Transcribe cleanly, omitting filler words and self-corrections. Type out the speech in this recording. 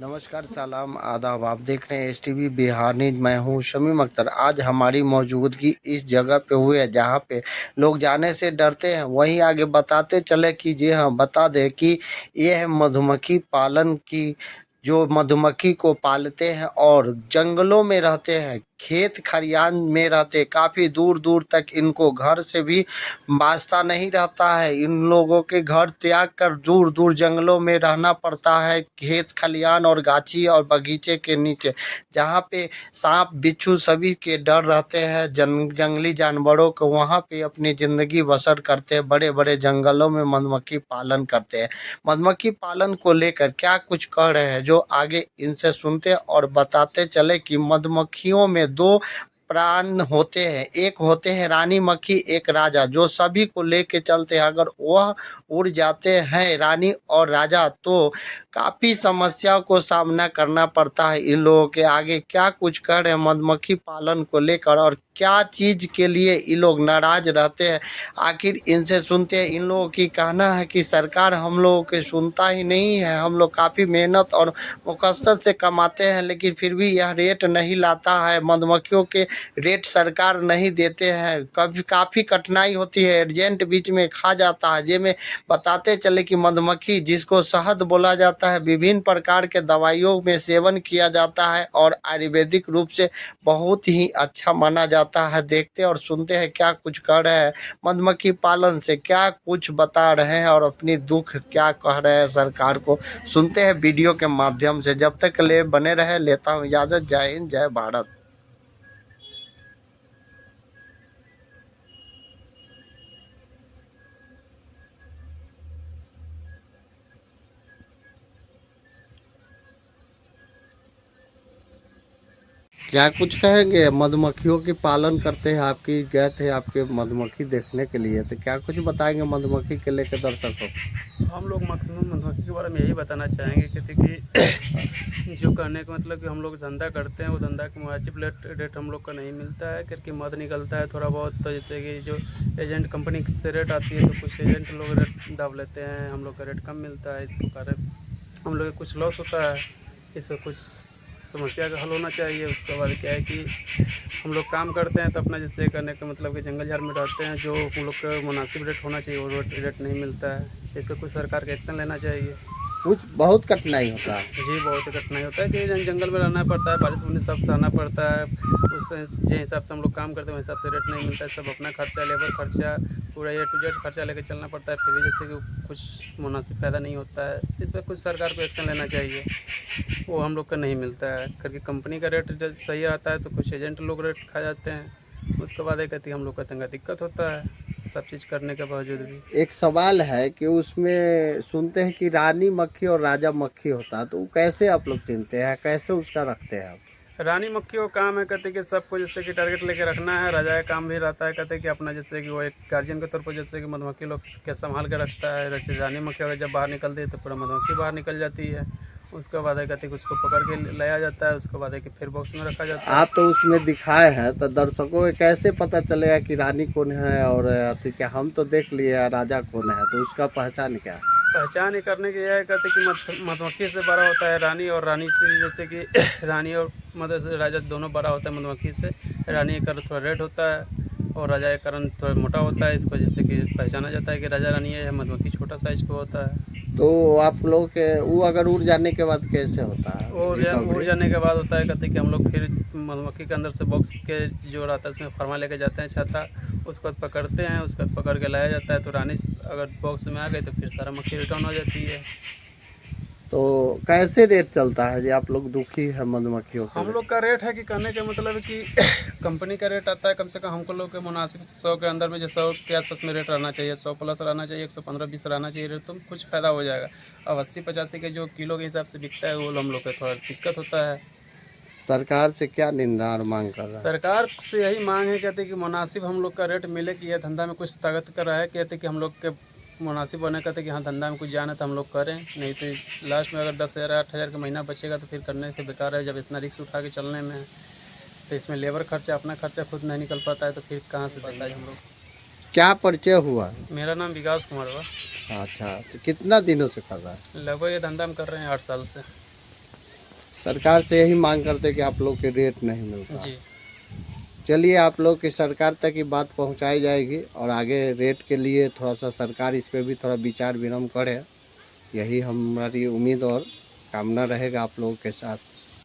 नमस्कार, सलाम, आदाब। आप देख रहे हैं एसटीवी बिहार न्यूज। मैं हूं शमीम अख्तर। आज हमारी मौजूदगी इस जगह पे हुई है जहां पे लोग जाने से डरते हैं। वहीं आगे बताते चले कि जी हाँ, बता दें कि ये है मधुमक्खी पालन की, जो मधुमक्खी को पालते हैं और जंगलों में रहते हैं, खेत खलिहान में रहते, काफ़ी दूर दूर तक इनको घर से भी वास्ता नहीं रहता है। इन लोगों के घर त्याग कर दूर दूर जंगलों में रहना पड़ता है, खेत खलिहान और गाछी और बगीचे के नीचे, जहाँ पे सांप बिच्छू सभी के डर रहते हैं। जंगली जानवरों को वहाँ पे अपनी ज़िंदगी बसर करते हैं। बड़े बड़े जंगलों में मधुमक्खी पालन करते हैं। मधुमक्खी पालन को लेकर क्या कुछ कह रहे हैं, जो आगे इनसे सुनते और बताते चले कि मधुमक्खियों में दो प्राण होते हैं। एक होते हैं रानी मक्खी, एक राजा, जो सभी को लेके चलते हैं। अगर वह उड़ जाते हैं रानी और राजा तो काफ़ी समस्याओं को सामना करना पड़ता है इन लोगों के। आगे क्या कुछ कर रहे हैं मधुमक्खी पालन को लेकर और क्या चीज़ के लिए ये लोग नाराज रहते हैं, आखिर इनसे सुनते हैं। इन लोगों की कहना है कि सरकार हम लोगों के सुनता ही नहीं है। हम लोग काफ़ी मेहनत और मुकसद से कमाते हैं, लेकिन फिर भी यह रेट नहीं लाता है। मधुमक्खियों के रेट सरकार नहीं देते हैं। कभी काफ़ी कठिनाई होती है, एजेंट बीच में खा जाता है। जिसमें बताते चले कि मधुमक्खी, जिसको शहद बोला जाता है, विभिन्न प्रकार के दवाइयों में सेवन किया जाता है और आयुर्वेदिक रूप से बहुत ही अच्छा माना जाता है। देखते और सुनते हैं क्या कुछ कर रहे हैं, मधुमक्खी पालन से क्या कुछ बता रहे हैं और अपनी दुख क्या कह रहे हैं सरकार को, सुनते हैं वीडियो के माध्यम से। जब तक ले बने रहे, लेता हूँ इजाज़त। जय हिंद, जय भारत। क्या कुछ कहेंगे? मधुमक्खियों की पालन करते हैं, आपकी गए थे आपके मधुमक्खी देखने के लिए, तो क्या कुछ बताएंगे मधुमक्खी के लेकर दर्शकों को? हम लोग मधुमक्खी के बारे में यही बताना चाहेंगे कि जो कहने का मतलब कि हम लोग धंधा करते हैं, वो धंधा के मुनासिब रेट हम लोग का नहीं मिलता है। क्योंकि मध निकलता है थोड़ा बहुत, तो जैसे कि जो एजेंट कंपनी से रेट आती है, तो कुछ एजेंट लोग रेट दाब लेते हैं, हम लोग का रेट कम मिलता है। इसके कारण हम लोग कुछ लॉस होता है। इस पर कुछ समस्या का हल होना चाहिए। उसके बाद क्या है कि हम लोग काम करते हैं तो अपना जैसे करने का मतलब कि जंगल झाड़ में रहते हैं, जो हम लोग का मुनासिब रेट होना चाहिए, वो रेट नहीं मिलता है। इस पर कुछ सरकार का एक्शन लेना चाहिए। कुछ बहुत कठिनाई होता है। जी, बहुत कठिनाई होता है कि जंगल में रहना पड़ता है, बारिश बुनी सब सहना पड़ता है। उस जिस हिसाब से हम लोग काम करते हैं, उस हिसाब से रेट नहीं मिलता है। सब अपना खर्चा, लेबर खर्चा, पूरा ए टू जेड खर्चा लेकर चलना पड़ता है। फिर भी जैसे कि कुछ मुनासिब फ़ायदा नहीं होता है। इस पर कुछ सरकार को एक्शन लेना चाहिए, वो हम लोग का नहीं मिलता है। क्योंकि कंपनी का रेट जब सही आता है तो कुछ एजेंट लोग रेट खा जाते हैं। उसके बाद एक कहती हम लोग का तंगा दिक्कत होता है सब चीज़ करने के बावजूद भी। एक सवाल है कि उसमें सुनते हैं कि रानी मक्खी और राजा मक्खी होता है, तो वो कैसे आप लोग चिनते हैं, कैसे उसका रखते हैं आप? रानी मक्खी का काम है कहते कि सबको जैसे कि टारगेट लेके रखना है। राजा का काम भी रहता है कहते कि अपना जैसे कि वो एक गार्जियन के तौर पर जैसे कि मधुमक्खी लोग के संभाल के रखता है। जैसे रानी मक्खी अगर जब बाहर निकलती है तो पूरा मधुमक्खी बाहर निकल जाती है। उसके बाद है कहते कि उसको पकड़ के लाया जाता है। उसके बाद है कि फिर बॉक्स में रखा जाता है। आप तो उसमें दिखाए हैं, तो दर्शकों को कैसे पता चलेगा कि रानी कौन है और अति क्या? हम तो देख लिए राजा कौन है, तो उसका पहचान क्या है? पहचान ही करने की यह है कहते कि मधुमक्खी से बड़ा होता है रानी, और रानी से जैसे कि रानी और मतलब राजा दोनों बड़ा होता है मधुमक्खी से। रानी के कारण थोड़ा रेड होता है और राजा के कारण थोड़ा मोटा होता है। इसको जैसे कि पहचाना जाता है कि राजा रानी है, मधुमक्खी छोटा साइज को होता है। तो आप लोग के वो अगर उड़ जाने के बाद कैसे होता है उड़ रिकवरी? जाने के बाद होता है कहते कि हम लोग फिर मधुमक्खी के अंदर से बॉक्स के जो रहता है उसमें फरमा लेके जाते हैं छत्ता। उसके बाद पकड़ते हैं, उसके बाद पकड़ के लाया जाता है। तो रानी अगर बॉक्स में आ गई तो फिर सारा मक्खी रिटर्न हो जाती है। तो कैसे रेट चलता है जी? आप लोग दुखी है मधुमक्खियों के हम लिए? लोग का रेट है कि कहने का मतलब है कि कंपनी का रेट आता है कम से कम हमको लोग के मुनासिब 100 के अंदर में, जो 100 के आसपास में रेट रहना चाहिए, 100 प्लस रहना चाहिए, 115-20 रहना चाहिए रेट, तो कुछ फ़ायदा हो जाएगा। अब 80-85 के जो किलो के हिसाब से बिकता है वो हम लोग का थोड़ा दिक्कत होता है। सरकार से क्या निंदा और मांग कर रहा है? सरकार से यही मांग है कहते कि मुनासिब हम लोग का रेट मिले, कि यह धंधा में कुछ ताकत कर रहा है। कहते कि हम लोग के मुनासिब बने कहते कि हाँ धंधा में कुछ जाना तो हम लोग करें, नहीं तो लास्ट में अगर 10,000 8,000 का महीना बचेगा तो फिर करने से बेकार है। जब इतना रिस्क उठा के चलने में है तो इसमें लेबर खर्चा अपना खर्चा खुद नहीं निकल पाता है तो फिर कहाँ से बताए हम लोग। क्या परिचय हुआ? मेरा नाम विकास कुमार हुआ। अच्छा, तो कितना दिनों से कर रहा है? लगभग ये धंधा हम कर रहे हैं 8 साल से। सरकार से यही मांग करते कि आप लोग के रेट नहीं मिलता। जी। चलिए, आप लोग की सरकार तक ये बात पहुंचाई जाएगी और आगे रेट के लिए थोड़ा सा सरकार इस पे भी थोड़ा विचार विमर्श करे। यही हमारी उम्मीद और कामना रहेगा आप लोगों के साथ।